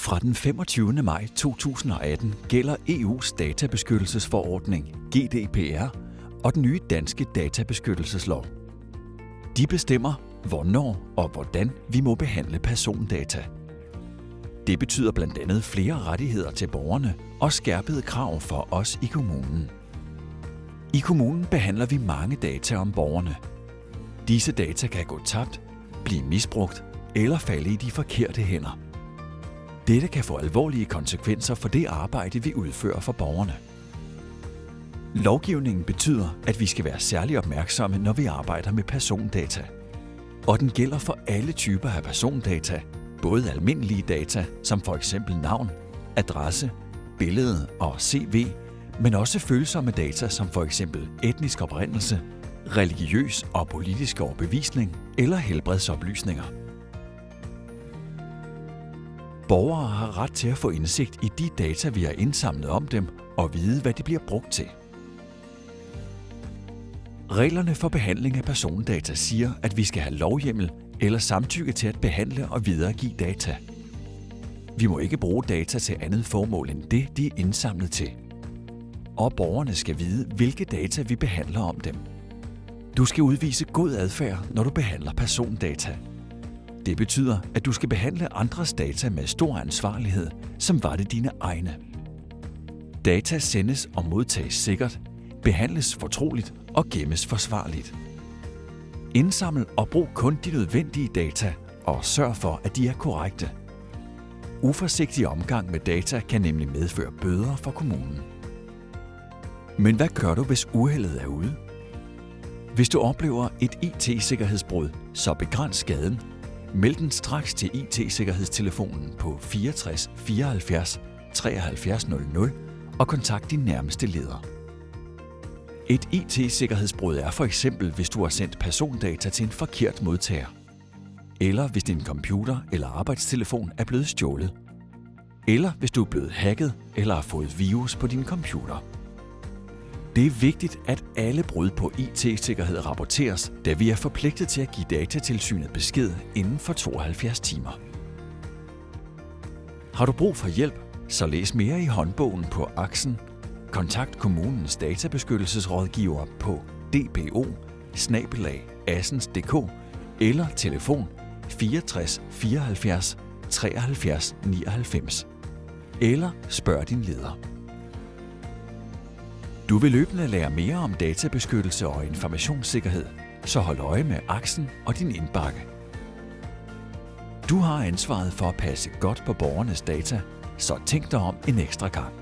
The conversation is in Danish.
Fra den 25. maj 2018 gælder EU's databeskyttelsesforordning GDPR og den nye danske databeskyttelseslov. De bestemmer, hvornår og hvordan vi må behandle persondata. Det betyder blandt andet flere rettigheder til borgerne og skærpede krav for os i kommunen. I kommunen behandler vi mange data om borgerne. Disse data kan gå tabt, blive misbrugt eller falde i de forkerte hænder. Dette kan få alvorlige konsekvenser for det arbejde, vi udfører for borgerne. Lovgivningen betyder, at vi skal være særlig opmærksomme, når vi arbejder med persondata. Og den gælder for alle typer af persondata, både almindelige data, som f.eks. navn, adresse, billede og CV, men også følsomme data som f.eks. etnisk oprindelse, religiøs og politisk overbevisning eller helbredsoplysninger. Borgere har ret til at få indsigt i de data, vi har indsamlet om dem, og vide, hvad de bliver brugt til. Reglerne for behandling af persondata siger, at vi skal have lovhjemmel eller samtykke til at behandle og videregive data. Vi må ikke bruge data til andet formål end det, de er indsamlet til. Og borgerne skal vide, hvilke data vi behandler om dem. Du skal udvise god adfærd, når du behandler persondata. Det betyder, at du skal behandle andres data med stor ansvarlighed, som var det dine egne. Data sendes og modtages sikkert, behandles fortroligt og gemmes forsvarligt. Indsaml og brug kun de nødvendige data, og sørg for, at de er korrekte. Uforsigtig omgang med data kan nemlig medføre bøder for kommunen. Men hvad gør du, hvis uheldet er ude? Hvis du oplever et IT-sikkerhedsbrud, så begræns skaden. Meld den straks til IT-sikkerhedstelefonen på 64 74 73 00 og kontakt din nærmeste leder. Et IT-sikkerhedsbrud er for eksempel, hvis du har sendt persondata til en forkert modtager, eller hvis din computer eller arbejdstelefon er blevet stjålet, eller hvis du er blevet hacket eller har fået virus på din computer. Det er vigtigt, at alle brud på IT-sikkerhed rapporteres, da vi er forpligtet til at give Datatilsynet besked inden for 72 timer. Har du brug for hjælp, så læs mere i håndbogen på Aksen. Kontakt kommunens databeskyttelsesrådgiver på dbo@assens.dk eller telefon 64 74 73 99 eller spørg din leder. Du vil løbende lære mere om databeskyttelse og informationssikkerhed, så hold øje med Aksen og din indbakke. Du har ansvaret for at passe godt på borgernes data, så tænk dig om en ekstra gang.